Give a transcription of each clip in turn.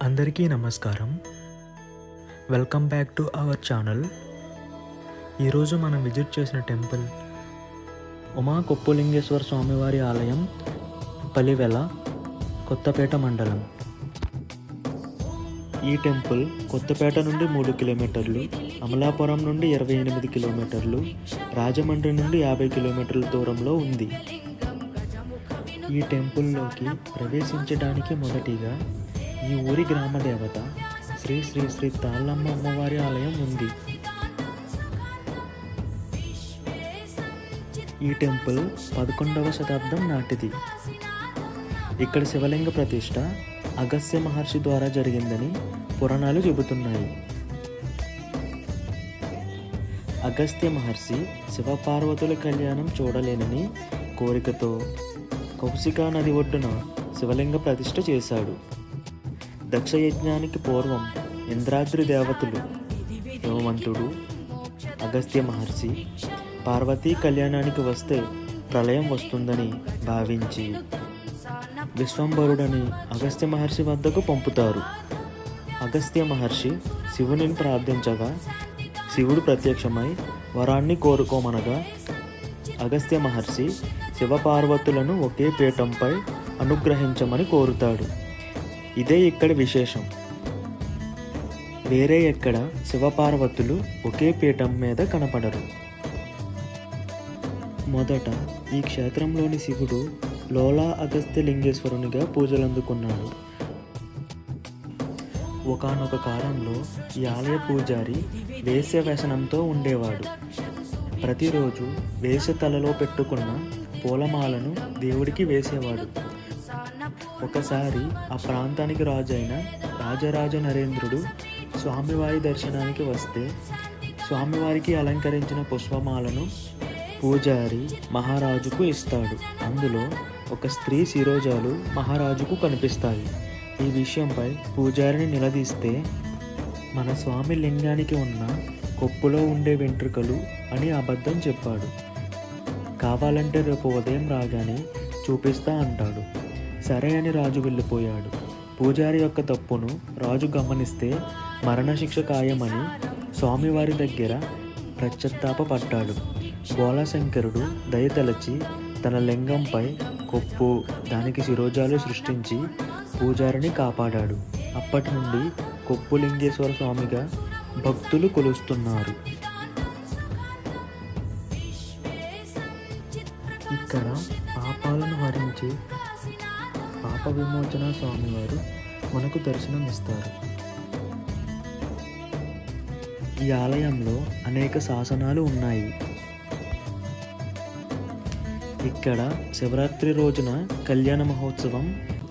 అందరికీ నమస్కారం. Welcome back to our channel. ఈరోజు మనం విజిట్ చేసిన టెంపుల్ ఉమా కొప్పులింగేశ్వర స్వామివారి ఆలయం, పలివెల, కొత్తపేట మండలం. ఈ టెంపుల్ కొత్తపేట నుండి 3 కిలోమీటర్లు, అమలాపురం నుండి 28 కిలోమీటర్లు, రాజమండ్రి నుండి 50 కిలోమీటర్ల దూరంలో ఉంది. ఈ టెంపుల్లోకి ప్రవేశించడానికి మొదటిగా ఈ ఊరి గ్రామ దేవత శ్రీ శ్రీ శ్రీ తాళ్ళమ్మ అమ్మవారి ఆలయం ఉంది. ఈ టెంపుల్ 11వ శతాబ్దం నాటిది. ఇక్కడ శివలింగ ప్రతిష్ఠ అగస్త్య మహర్షి ద్వారా జరిగిందని పురాణాలు చెబుతున్నాయి. అగస్త్య మహర్షి శివపార్వతుల కళ్యాణం చూడలేనని కోరికతో కౌశికా నది ఒడ్డున శివలింగ ప్రతిష్ఠ చేశాడు. దక్షయజ్ఞానికి పూర్వం ఇంద్రాద్రి దేవతలు హిమవంతుడు, అగస్త్య మహర్షి పార్వతీ కళ్యాణానికి వస్తే ప్రళయం వస్తుందని భావించి విశ్వంభరుడని అగస్త్య మహర్షి వద్దకు పంపుతారు. అగస్త్య మహర్షి శివుని ప్రార్థించగా శివుడు ప్రత్యక్షమై వరాన్ని కోరుకోమనగా అగస్త్య మహర్షి శివపార్వతులను ఒకే పీఠంపై అనుగ్రహించమని కోరుతాడు. ఇదే ఇక్కడ విశేషం. వేరే ఎక్కడ శివపార్వతులు ఒకే పీఠం మీద కనపడరు. మొదట ఈ క్షేత్రంలోని శివుడు లోలా అగస్త్య లింగేశ్వరునిగా పూజలందుకున్నాడు. ఒకానొక కాలంలో ఈ ఆలయ పూజారి వేశ్య వ్యసనంతో ఉండేవాడు. ప్రతిరోజు వేశ్య తలలో పెట్టుకున్న పూలమాలను దేవుడికి వేసేవాడు. ఒకసారి ఆ ప్రాంతానికి రాజైన రాజరాజ నరేంద్రుడు స్వామివారి దర్శనానికి వస్తే స్వామివారికి అలంకరించిన పుష్పమాలను పూజారి మహారాజుకు ఇస్తాడు. అందులో ఒక స్త్రీ శిరోజాలు మహారాజుకు కనిపిస్తాయి. ఈ విషయంపై పూజారిని నిలదీస్తే మన స్వామి లింగానికి ఉన్న కొప్పులో ఉండే వెంట్రుకలు అని అబద్ధం చెప్పాడు. కావాలంటే రేపు ఉదయం రాగానే చూపిస్తా అంటాడు. సరే అని రాజు వెళ్ళిపోయాడు. పూజారి యొక్క తప్పును రాజు గమనిస్తే మరణశిక్ష ఖాయమని స్వామివారి దగ్గర పశ్చాత్తాపపడ్డాడు. బోళాశంకరుడు దయతలచి తన లింగంపై కొప్పు, దానికి శిరోజాలు సృష్టించి పూజారిని కాపాడాడు. అప్పటి నుండి కొప్పులింగేశ్వర స్వామిగా భక్తులు కొలుస్తున్నారు. ఇక్కడ పాపాలను హరించి పాప విమోచన స్వామివారు మనకు దర్శనమిస్తారు. ఈ ఆలయంలో అనేక శాసనాలు ఉన్నాయి. ఇక్కడ శివరాత్రి రోజున కళ్యాణ మహోత్సవం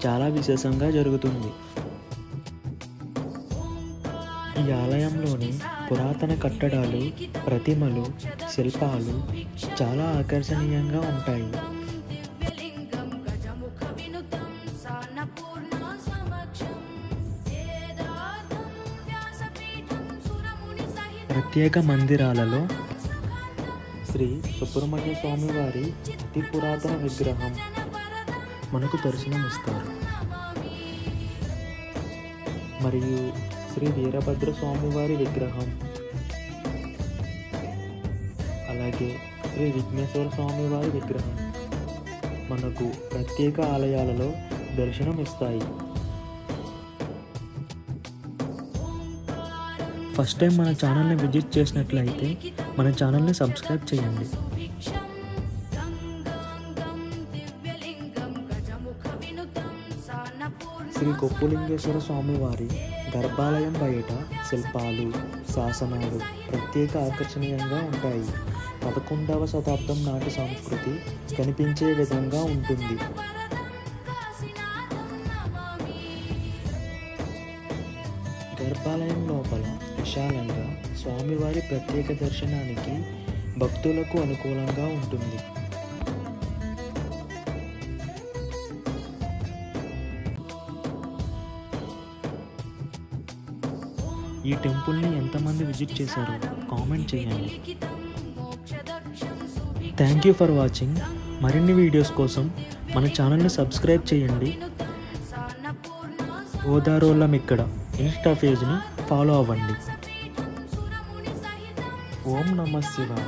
చాలా విశేషంగా జరుగుతుంది. ఈ ఆలయంలోని పురాతన కట్టడాలు, ప్రతిమలు, శిల్పాలు చాలా ఆకర్షణీయంగా ఉంటాయి. ప్రత్యేక మందిరాలలో శ్రీ సుబ్రహ్మణ్య స్వామి వారి అతి పురాతన విగ్రహం మనకు దర్శనమిస్తారు. మరియు శ్రీ వీరభద్ర స్వామి వారి విగ్రహం, అలాగే శ్రీ విఘ్నేశ్వర స్వామి వారి విగ్రహం మనకు ప్రత్యేక ఆలయాలలో దర్శనమిస్తాయి. ఫస్ట్ టైం మన ఛానల్ని విజిట్ చేసినట్లయితే మన ఛానల్ని సబ్స్క్రైబ్ చేయండి. శ్రీ కొప్పులింగేశ్వర స్వామివారి గర్భాలయం బయట శిల్పాలు, శాసనాలు ప్రత్యేక ఆకర్షణీయంగా ఉంటాయి. 11వ శతాబ్దం నాటి సంస్కృతి కనిపించే విధంగా ఉంటుంది. గర్భాలయం లోపల విశాలంగా స్వామివారి ప్రత్యేక దర్శనానికి భక్తులకు అనుకూలంగా ఉంటుంది. ఈ టెంపుల్ని ఎంతమంది విజిట్ చేశారో కామెంట్ చేయండి. Thank you for watching. మరిన్ని వీడియోస్ కోసం మన ఛానల్ని సబ్స్క్రైబ్ చేయండి. ఓదారోళ్ళం ఇక్కడ ఇన్స్టా పేజ్ని ఫాలో అవ్వండి. ఓం నమః శివాయ.